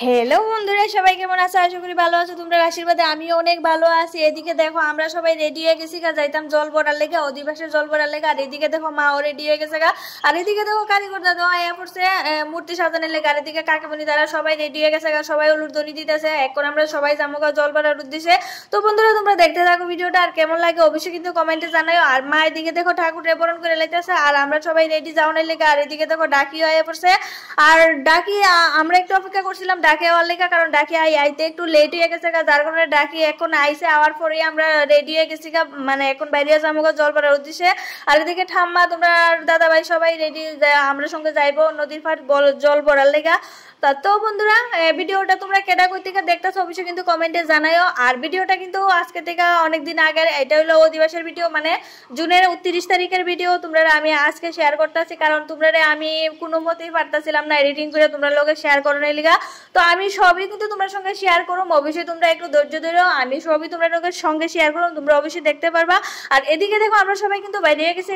Hello বন্ধুরা, সবাই কেমন আছো? আশা করি ভালো আছো। তোমরা আশীর্বাদে আমিও অনেক ভালো আছি। এদিকে দেখো আমরা সবাই রেডি হয়ে গেছি গা, যাইতাম জল ভরার লেগে, অধিবাসের জল ভরার লেগে। আর এদিকে দেখো মাও রেডি হয়ে গেছে গা। আর এদিকে দেখো কারিগর দাদা আয়া পড়ছে মূর্তি সাজানোর লেগে। আর এদিকে কাকিমণি তারা সবাই রেডি হয়ে গেছে গা, সবাই উলুর ধ্বনি দিতেছে। এখন আমরা সবাই যাবো গা জল ভরার উদ্দেশ্যে। তো বন্ধুরা তোমরা দেখতে থাকো ভিডিওটা, আর কেমন লাগে অবশ্যই কিন্তু কমেন্টে জানাও। আর মা এদিকে দেখো ঠাকুরের বরণ করে লাইতেছে, আর আমরা সবাই রেডি যাওয়ার লেগে। আর এদিকে দেখো ডাকি হয়ে পড়ছে। আর ডাকি আমরা একটু অপেক্ষা করছিলাম ডাকি হওয়ার লেগে, কারণ ডাকি আইতে একটু লেট হয়ে গেছে, যার কারণে ডাকি এখন আইসে। আওয়ার পরেই আমরা রেডি হয়ে গেছি, মানে এখন বাইরে যাবো জল ভরার উদ্দেশ্যে। আর এদিকে ঠাম্মা তোমরা দাদা ভাই সবাই রেডি, আমরা সঙ্গে যাইবো নদীর পাড় জল ভরার লেগা। তো বন্ধুরা ভিডিওটা তোমরা কেডা কই থেকে দেখতেছো অবশ্যই কিন্তু কমেন্টে জানাও। আর ভিডিওটা কিন্তু আজকে থেকে অনেকদিন আগের, এটা হলো অধিবাসের ভিডিও, মানে জুনের 29 তারিখের ভিডিও তোমরা আমি আজকে শেয়ার করতেছি, কারণ তোমরা আমি কোনো মতেই পারতাছিলাম না এডিটিং করে তোমরা লোকে শেয়ার করো না লিগা। তো আমি সবই কিন্তু তোমার সঙ্গে শেয়ার করো, অবশ্যই তোমরা একটু ধৈর্য ধরো, আমি সবই তোমরা লোকের সঙ্গে শেয়ার করো, তোমরা অবশ্যই দেখতে পারবা। আর এদিকে দেখো আমরা সবাই কিন্তু বাইরে গেছি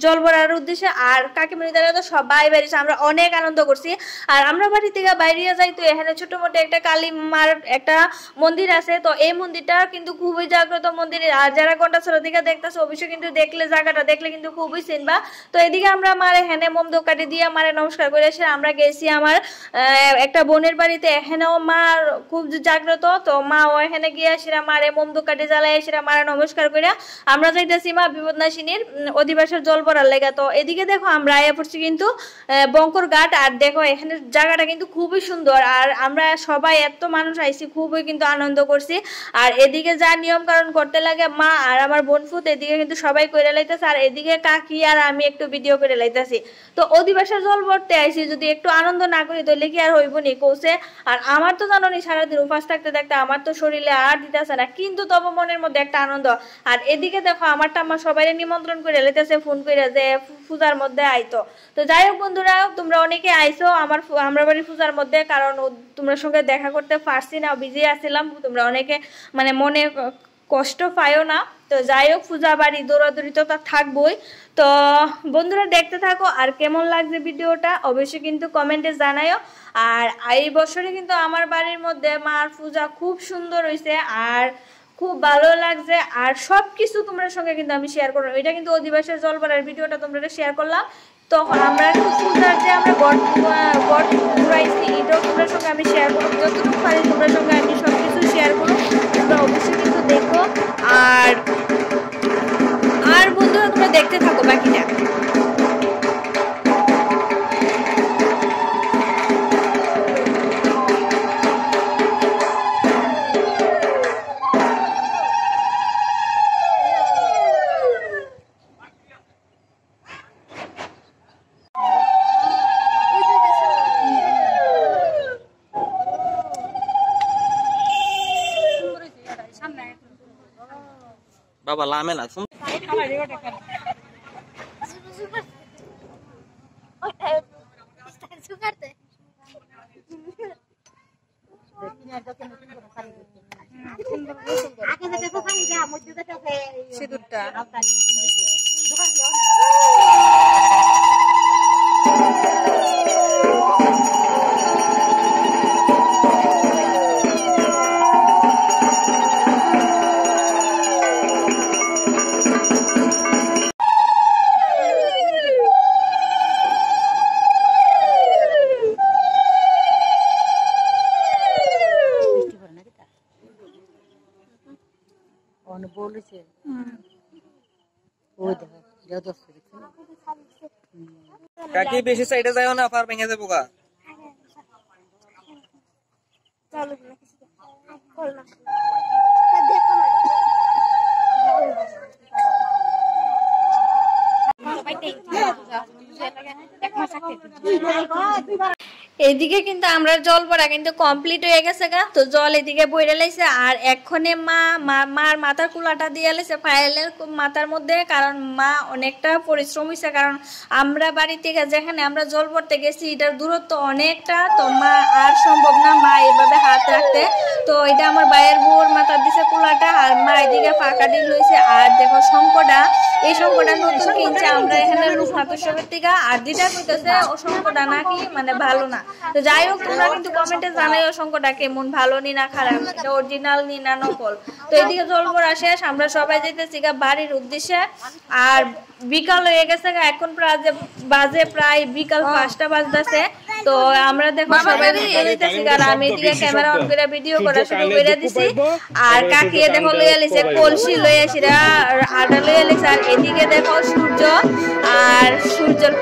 জল ভরার উদ্দেশ্যে। আর কাকিমণি দ্বারা তো সবাই বেরিয়েছে, আমরা অনেক আনন্দ করছি। আর আমরা বাড়ি থেকে বাইরে যাই, তো এখানে ছোট মোটো একটা কালী মার একটা মন্দির আছে, তো এই মন্দিরটা কিন্তু খুবই জাগ্রত মন্দির। আর যারা কন্টাছড়া দিকে দেখতেছে অবশ্যই কিন্তু দেখলে, জায়গাটা দেখলে কিন্তু খুবই চিনবা। তো এদিকে আমরা মারে এখানে মোম দোকাটি দিয়ে মারে নমস্কার করে এসে আমরা গেছি আমার একটা বোনের বাড়িতে। এখানেও মা খুব জাগ্রত, তো মা ও এখানে গিয়ে সেরা মারে মোম দোকাটি জ্বালায় সেরা মারে নমস্কার করে আমরা যাইতেছি মা বিপদনাশিনীর অধিবাসের জল ভরার লেগা। তো এদিকে দেখো আমরা আয়া পড়ছি কিন্তু বঙ্কর ঘাট। আর দেখো এখানে জায়গাটা কিন্তু খুবই সুন্দর, আর আমরা সবাই এত মানুষ আইছি, খুবই কিন্তু আনন্দ করছি। আর এদিকে যা নিয়ম কারণ করতে লাগে মা আর আমার বোন ফুত, এদিকে কিন্তু সবাই করে লাইতেছে। আর এদিকে কাকি আর আমি একটু ভিডিও করে লাইতেছি। তো অধিবাসের জল ভরতে আইছি, যদি একটু আনন্দ না করি তাহলে কি আর হইব নি কৌছে। আর আমার তো জানো নি সারাদিন উপাস থাকতে থাকতে আমার তো শরীরে আর দিতেছে না, কিন্তু তবু মনের মধ্যে একটা আনন্দ। আর এদিকে দেখো আমার টাম্মা সবাই নিমন্ত্রণ করে লাইতেছে ফোন করে যে পূজার মধ্যে আইতো। তো যাই হোক বন্ধুরা, তোমরা অনেকে আইসো আমরা বাড়ির পূজার মধ্যে, কারণ তোমরা সঙ্গে দেখা করতে পারছি না, বিজি আছিলাম। তোমরা অনেকে মানে মনে কষ্ট পাইও না। তো যাই হোক পূজা বাড়ি দৌড়াদৌড়ি তো থাকবোই। তো বন্ধুরা দেখতে থাকো, আর কেমন লাগছে ভিডিওটা অবশ্যই কিন্তু কমেন্টে জানাও। আর এই বছরে কিন্তু আমার বাড়ির মধ্যে মার পূজা খুব সুন্দর হয়েছে, আর খুব ভালো লাগছে। আর সবকিছু তোমার সঙ্গে কিন্তু আমি শেয়ার করলাম, এটা কিন্তু অধিবাসের জল ভরার ভিডিওটা তোমরা শেয়ার করলাম। তো আমরা পূজার যে আমরা গড় ঘুরাইছি এটাও তোমার সঙ্গে আমি শেয়ার করবো, যতটুকু পারি তোমার সঙ্গে আমি সবকিছু শেয়ার করবো, তোমরা অবশ্যই কিন্তু দেখো। আর আর বন্ধুরা তোমরা দেখতে থাকো বাকিটা। বাবা লামে না শুন সিঁদুরটা বলেছে কাকি বেশি সাইডে যাও না, পার ভেঙে যাবো গা। এদিকে কিন্তু আমরা জল ভরা কিন্তু কমপ্লিট হয়ে গেছে গা। তো জল এদিকে বইরে লাইছে, আর এক্ষণে মার মাথার কুলাটা দিয়ে লাইছে ফাইলের মাথার মধ্যে, কারণ মা অনেকটা পরিশ্রম হয়েছে। কারণ আমরা বাড়ি থেকে যেখানে আমরা জল ভরতে গেছি এটার দূরত্ব অনেকটা, তো মা আর সম্ভব না মা এভাবে হাত রাখতে। তো তো এটা আমার ভাইয়ের বউর মাথা দিছে কুলাটা, আর মা এদিকে ফাঁকা ডিল লইছে। আর দেখো শঙ্কটা, এই শঙ্কটা নতুন কিনছে আমরা এখানে রূপনাথ উৎসবের থেকে। আর যেটা কইতেছে ও শঙ্কটা নাকি মানে ভালো না। তো যাই হোক তোমরা কিন্তু কমেন্টে জানাই ও শঙ্কটা কেমন, ভালো নি না খারাপ, এটা অরিজিনাল নি না নকল। তো এদিকে জলপড়া শেষ, আমরা সবাই যাইতেছি বাড়ির উদ্দেশ্যে। আর বিকাল হয়ে গেছে, এখন বাজে প্রায় বিকাল 5টা বাজতেছে। তো আমরা দেখো সবাই যাইতেছি, আর আমি এদিকে ক্যামেরা অন করে ভিডিও করা শুরু করে দিছি। আর কাকিয়ে দেখো লইয়া লিছে কলসি লইয়া সিরা আটা লইয়া লিছে। আর এদিকে দেখো সূর্য আর সূর্যর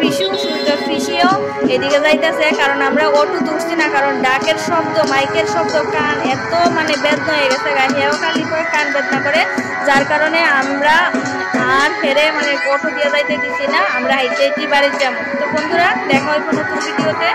পিসিও এদিকে যাইতেছে, কারণ আমরা অটো তুলছি না, কারণ ডাকের শব্দ মাইকের শব্দ কান এত মানে বেদনা হয়ে গেছে, গাহিয়াও খালি করে কান বেদনা করে, যার কারণে আমরা আর ফেরে মানে অটো দিয়ে যাইতে দিছি না, আমরা হাইতে বাড়ির যাবো। তো বন্ধুরা দেখা হয় নতুন ভিডিওতে।